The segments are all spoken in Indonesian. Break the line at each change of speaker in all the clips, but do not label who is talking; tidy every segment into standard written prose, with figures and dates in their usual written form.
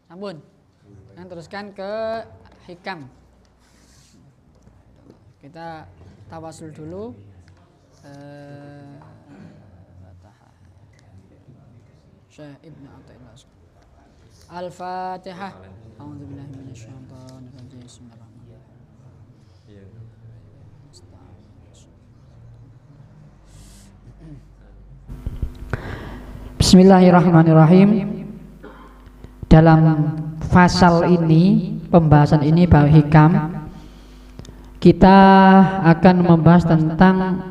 Sampun. Kan teruskan ke hikam. Kita tawasul dulu. Syekh Ibnu Athaillah. Al-Fatihah. A'udzubillahi minasyaitonir rajim. Bismillahirrahmanirrahim. Bismillahirrahmanirrahim. Dalam fasal ini, pembahasan ini bab hikam, kita akan membahas tentang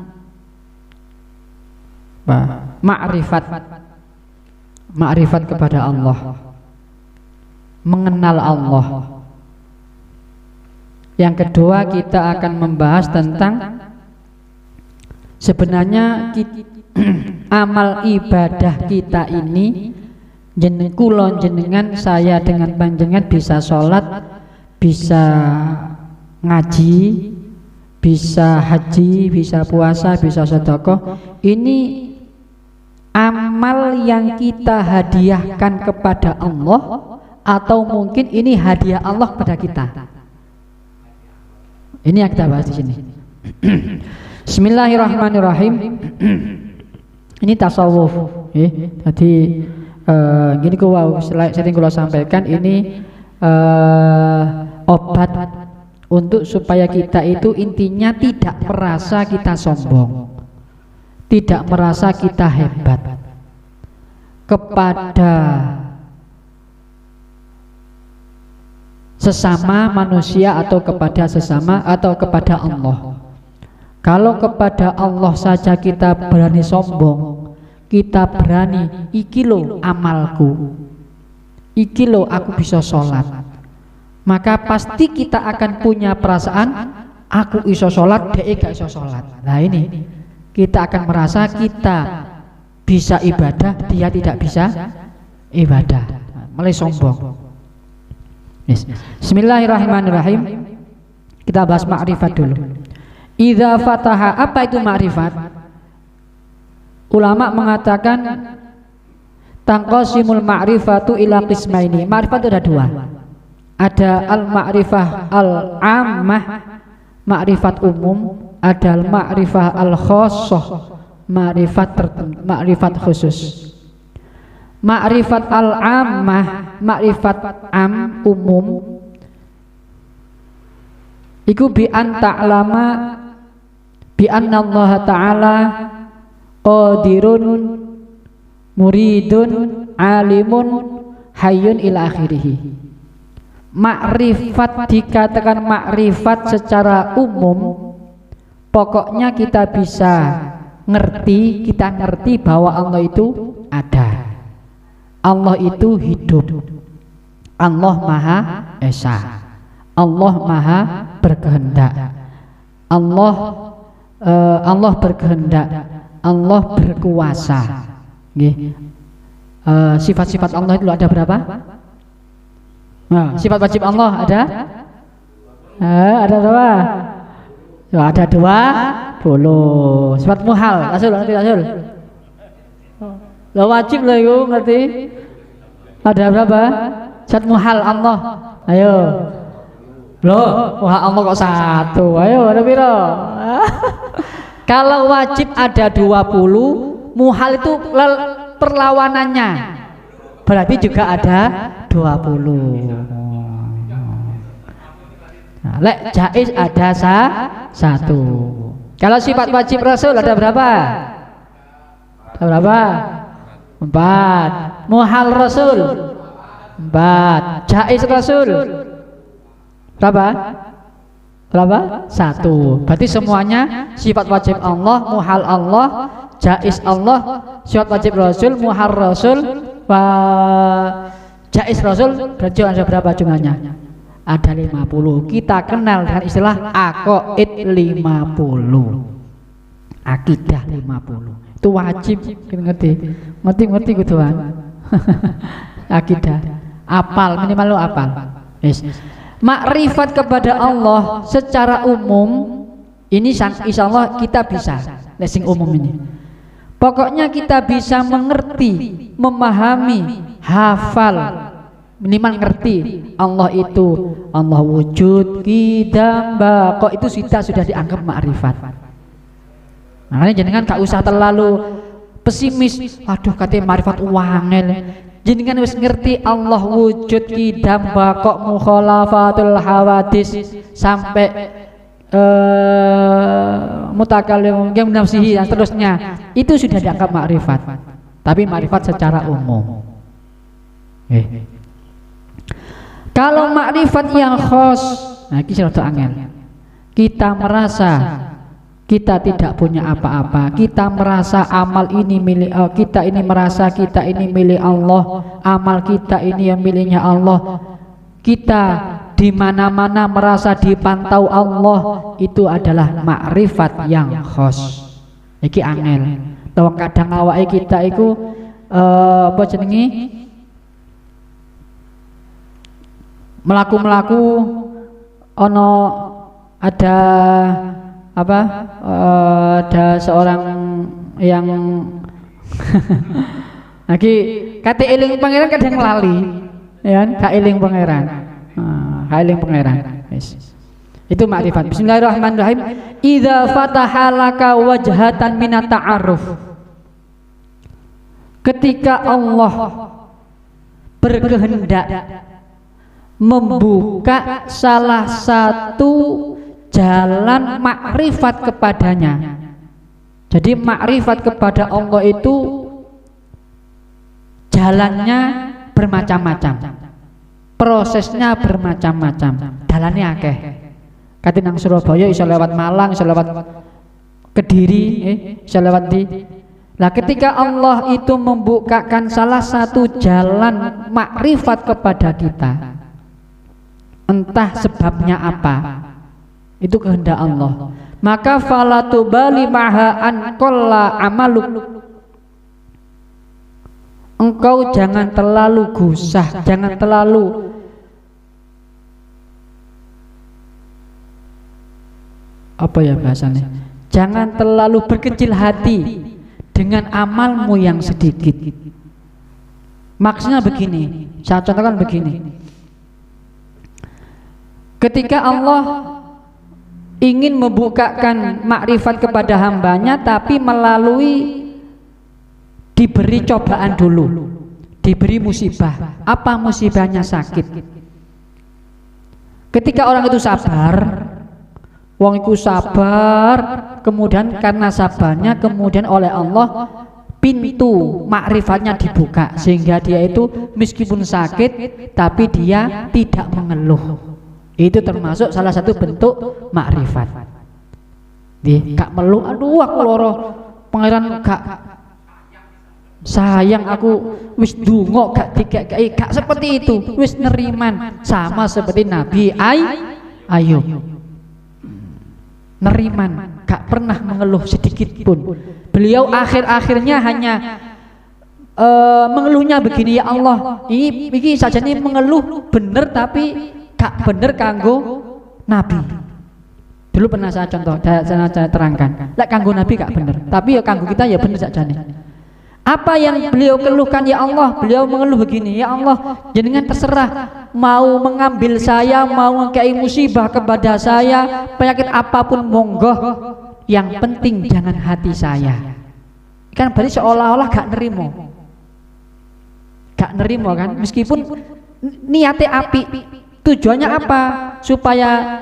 ma'rifat kepada Allah, mengenal Allah. Yang kedua, kita akan membahas tentang sebenarnya amal ibadah kita ini, kulon jenengan, saya dengan panjenengan bisa sholat, bisa ngaji, bisa haji, bisa puasa, bisa sedekah. Ini amal yang kita hadiahkan kepada Allah, atau mungkin ini hadiah Allah kepada kita. Ini yang kita bahas di sini. Bismillahirrahmanirrahim. Ini tasawuf. Jadi gini wow, sering kula sampaikan, ini obat untuk supaya kita itu intinya tidak merasa kita sombong, tidak merasa kita hebat kepada sesama manusia atau kepada sesama atau kepada Allah. Kalau kepada Allah saja kita berani sombong, kita berani iki lo amalku, iki lo aku bisa sholat, maka pasti kita akan punya perasaan aku iso sholat, dia gak iso sholat. Nah ini kita akan merasa kita bisa ibadah, dia tidak bisa ibadah, mulai sombong. Bismillahirrahmanirrahim. Kita bahas ma'rifat dulu. Idza fataha, apa itu ma'rifat? Ulama mengatakan tangqasimul ma'rifatu ila qismaini. Ma'rifat itu ada dua. Ada al-ma'rifah al-ammah, ma'rifat umum, ada al-ma'rifah al-khassah, ma'rifat khusus. Ma'rifat al-ammah, ma'rifat am, umum, iku bi an ta'lama bi anna Allah ta'ala qadirun muridun alimun hayyun ila akhirih. Makrifat dikatakan makrifat secara umum, pokoknya kita bisa ngerti, kita ngerti bahwa Allah itu ada, Allah itu hidup, Allah Maha Esa, Allah Maha berkehendak, Allah berkehendak, Allah berkuasa. Sifat-sifat Allah itu ada berapa? Nah, sifat wajib Allah ada? Ada berapa? Ada 20. Sifat muhal, Rasul, nanti Rasul. Lo wajib lo itu ngerti? Ada berapa? Sifat muhal Allah. Ayo. Loh, wah Allah kok satu. Ayo, ada piro? Kalau wajib ada 20, muhal itu perlawanannya, berarti juga ada 20. Nah, lek jaiz ada satu. Kalau sifat wajib Rasul ada berapa? Ada berapa? 4. Muhal Rasul 4. Jaiz Rasul berapa? 1. Berarti semuanya sifat wajib Allah, muhal Allah, jaiz Allah, sifat wajib Rasul, muhal Rasul, jaiz Rasul. Berarti ada berapa jumlahnya? Ada 50. Kita kenal dengan istilah aqaid 50, akidah 50. Itu wajib, ngerti kuduan. Akidah, apal, minimal lo apal. Yes. Makrifat kepada Allah secara umum ini insya Allah kita bisa lesing umum ini. Pokoknya kita bisa mengerti, memahami, hafal minimal ngerti Allah itu Allah wujud qidam baqa, itu sudah dianggap makrifat. Makanya jenengan gak usah terlalu pesimis, aduh katanya makrifat wangel. Jenengan wis ngerti Allah wujud qidam baqa mukhalafatul hawadis sampai mutakallim yang nafsihi dan seterusnya, itu sudah dianggap makrifat. Tapi makrifat secara umum. Kalau makrifat yang khos, nah ini sudah angel. Kita merasa kita tidak punya apa-apa, kita merasa amal ini milik kita, ini merasa kita ini milik Allah, amal kita ini yang miliknya Allah, kita di mana-mana merasa dipantau Allah, itu adalah makrifat yang khos. Iki angel. Tahu kadang awake kita iku apa jenenge melaku-melaku ono ada apa ada seorang yang lagi kate eling pangeran kadang lali ya kan, gak eling pangeran. Hailing pangeran. Itu makrifat. Bismillahirrahmanirrahim. Idza fataha laka wajhatan minat ta'aruf. Ketika Allah berkehendak membuka salah satu jalan makrifat kepadanya. Jadi makrifat kepada Allah itu jalannya bermacam-macam. Prosesnya bermacam-macam, dalannya akeh. Kati nang Surabaya bisa lewat Malang, bisa lewat Kediri, bisa lewat di. Nah, ketika Allah itu membukakan salah satu jalan makrifat kepada kita, entah sebabnya apa, itu kehendak Allah. Maka falatubali maha an qalla amaluk. Engkau jangan terlalu gusah, jangan terlalu apa ya bahasanya, jangan terlalu berkecil hati dengan amalmu yang sedikit. Maksudnya begini, saya contohkan begini. Ketika Allah ingin membukakan makrifat kepada hambanya, tapi melalui diberi cobaan dulu, diberi musibah. Apa musibahnya? Sakit. Ketika orang itu sabar, wong itu sabar, kemudian karena sabarnya kemudian oleh Allah pintu makrifatnya dibuka, sehingga dia itu meskipun sakit tapi dia tidak mengeluh. Itu termasuk salah satu bentuk makrifat. Gak meluh, aduh aku loro, pangeran gak sayang aku, wis dungo gak dikei, gak seperti itu, wis neriman. Sama seperti Nabi Ayub, neriman, gak pernah mengeluh sedikit pun. Beliau akhir-akhirnya hanya mengeluhnya begini, ya Allah, ini saja nih mengeluh bener tapi gak bener kanggo Nabi. Dulu pernah saya contoh, saya terangkan, lek kanggo Nabi gak bener, tapi ya kanggo kita ya bener saja nih. Apa yang beliau keluhkan, ya Allah, beliau mengeluh begini, ya Allah, jenengan terserah mau mengambil saya, mau ngekei musibah kepada saya, penyakit apapun monggo, yang penting jangan hati saya. Kan berarti seolah-olah gak nerimo kan, meskipun niatnya api. Tujuannya apa? Supaya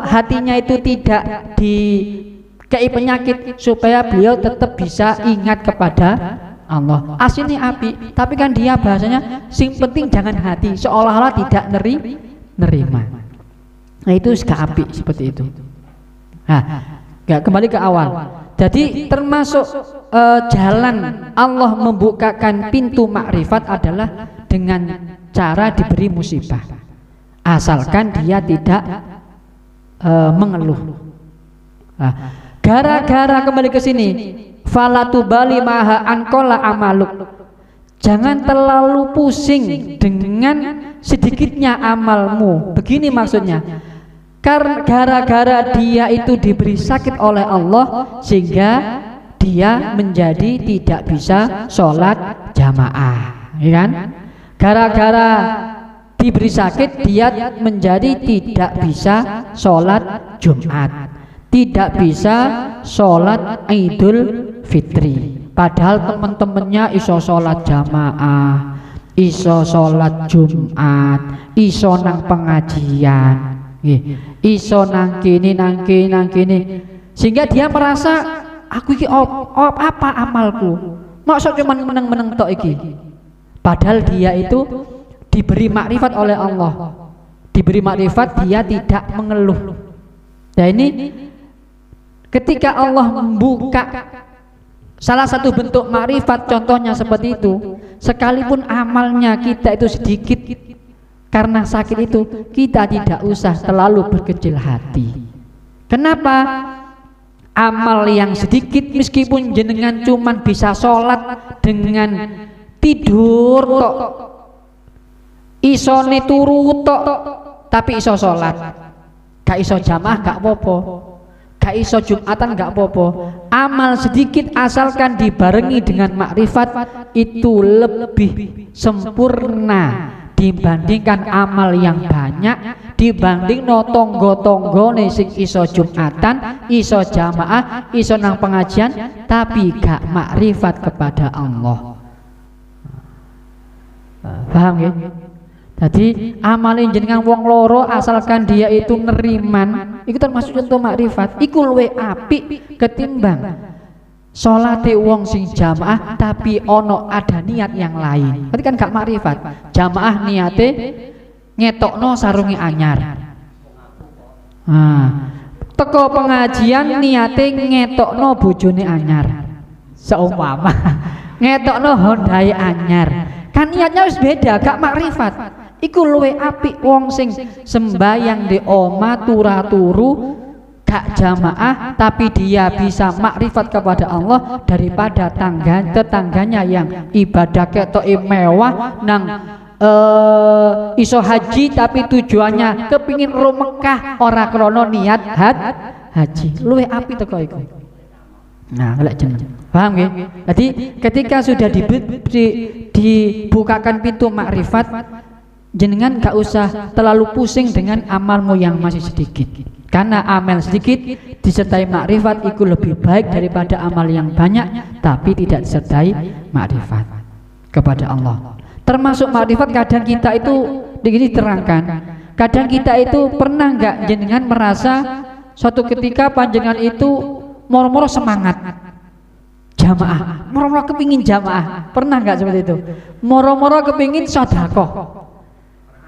hatinya itu tidak dikei penyakit, supaya beliau tetap bisa ingat kepada Allah. Aslinya api, tapi kan dia bahasanya sing penting jangan hati, seolah-olah tidak nerima. Nah itu gak api seperti itu. Nah, gak kembali ke awal. Jadi termasuk jalan Allah membukakan pintu makrifat adalah dengan cara diberi musibah, asalkan dia tidak mengeluh. Nah, gara-gara kembali ke sini, falatubali maha ankola amaluk, jangan terlalu pusing dengan sedikitnya amalmu. Begini maksudnya, karena gara-gara dia itu diberi sakit oleh Allah, sehingga dia menjadi tidak bisa sholat jamaah, ya kan? Gara-gara diberi sakit dia menjadi tidak bisa sholat Jumat, tidak bisa sholat Idul Fitri, padahal teman-temannya iso sholat jamaah, iso sholat Jumat, iso nang pengajian, iso nang kini, sehingga dia merasa aku iki apa amalku, maksud cuman meneng-meneng tok iki. Padahal dia itu diberi makrifat oleh Allah, diberi makrifat, dia tidak mengeluh. Nah ini ketika Allah membuka salah satu bentuk makrifat, contohnya seperti itu, sekalipun amalnya kita itu sedikit, karena sakit itu kita tidak usah terlalu berkecil hati. Kenapa? Amal yang sedikit meskipun jenengan cuman bisa sholat dengan tidur tok, isone turu tok, tapi iso sholat, gak iso jamaah gak apa-apa, gak iso Jumatan gak apa-apa. Amal sedikit asalkan dibarengi dengan makrifat itu lebih sempurna dibandingkan amal yang banyak, dibanding no tonggo-tonggone sing iso Jumatan, iso jamaah, iso nang pengajian, tapi gak makrifat kepada Allah. Paham ya? Jadi amal jenengan wong loro asalkan dia itu neriman, itu termasuk contoh makrifat. Iku luwih apik ketimbang salate wong sing jamaah tapi ono ada niat yang lain. Berarti kan gak makrifat. Jamaah niate ngetokno sarunge anyar. Teko pengajian niate ngetokno bojone anyar. Seumpama ngetokno Hondai anyar. Kan niatnya wis beda, gak makrifat. Iku luwih apik wong sing sembayang di oma turu gak jamaah tapi dia bisa makrifat kepada Allah daripada tetangganya yang ibadah ketoke mewah nang iso haji tapi tujuannya kepingin ro Mekah ora krono niat haji. Luwih apik teko iku. Nah, lek jeneng. Paham nggih? Jadi ketika sudah dibukakan pintu makrifat, jenengan gak usah terlalu pusing dengan amalmu yang masih sedikit. Karena amal sedikit disertai makrifat itu lebih baik daripada amal yang banyak tapi tidak disertai makrifat kepada Allah. Termasuk makrifat kadang kita itu begini terangkan. Kadang kita itu pernah nggak jenengan merasa suatu ketika panjenengan itu moro-moro semangat jamaah, moro-moro kepingin jamaah, pernah nggak seperti itu? Moro-moro kepingin sedekah,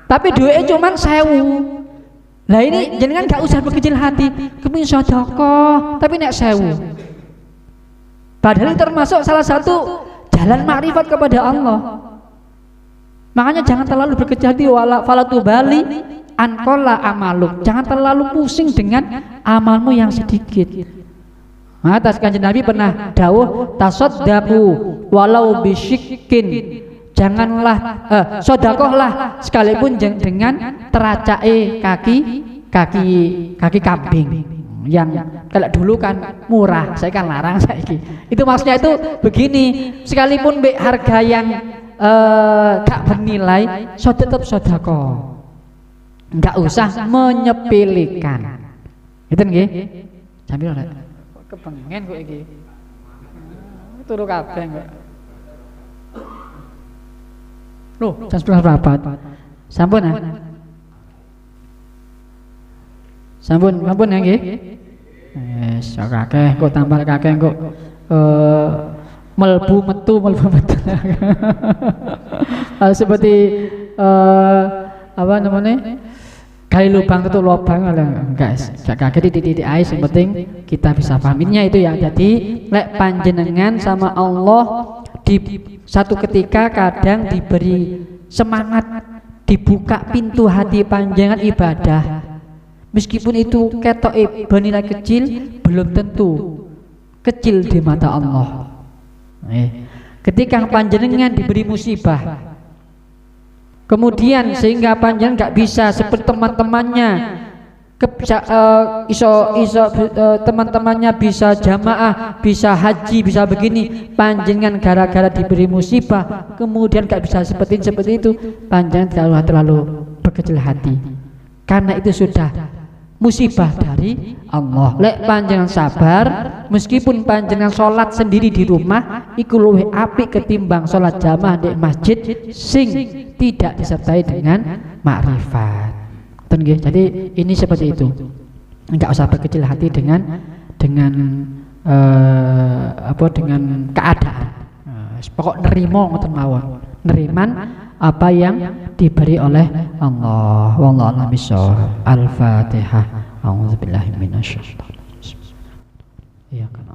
tapi duitnya cuman 1000. Nah ini jenengan gak usah berkecil hati, kepingin sedekah, tapi nek 1000. Padahal termasuk salah satu jalan makrifat kepada Allah. Makanya jangan terlalu berkecil hati, falatu bali ankola amaluk. Jangan terlalu pusing dengan amalmu yang sedikit. Atas kanjeng Nabi pernah dawuh tasaddaqu walau bisyikkin. Janganlah sedekahlah sekalipun dengan teracake kaki kambing yang kalau dulu kan murah, saya kan larang saiki. Itu maksudnya itu begini, sekalipun harga yang gak bernilai, tetap sedekah. Enggak usah menyepelekan. Itu nggih. Sambil ora kepengen kok iki. Turu kabeh kok. Loh, jam 11 rapat. Sampun ah. Sampun ya nggih. Wis kakeh kok tambah kakeh kok melbu metu. Seperti apa namanya? Gali lubang tutup lubang guys. Kakek titik-titik air yang penting kita bisa pahaminnya itu ya. Jadi lek panjenengan sama Allah di satu ketika kadang diberi semangat, dibuka pintu hati panjenengan ibadah, meskipun itu ketok bernilai kecil, belum tentu kecil di mata Allah. Ketika panjenengan diberi musibah, kemudian sehingga panjenengan nggak bisa seperti teman-temannya, teman-temannya bisa jamaah, bisa haji, bisa begini, panjenengan gara-gara diberi musibah kemudian nggak bisa seperti itu, panjenengan terlalu berkecil hati, karena itu sudah musibah dari Allah. Lek panjenengan sabar, meskipun panjenengan sholat sendiri di rumah iku luwih apik ketimbang sholat jamaah di masjid sing tidak disertai dengan makrifat. Jadi ini seperti itu, enggak usah berkecil hati dengan dengan keadaan. Pokok nerimo ngoten mawon, neriman apa yang diberi oleh Allah. Wallahu a'lam bishawab. Al-Fatihah. A'udzubillahi minasyaitonir rajim. Iya kan.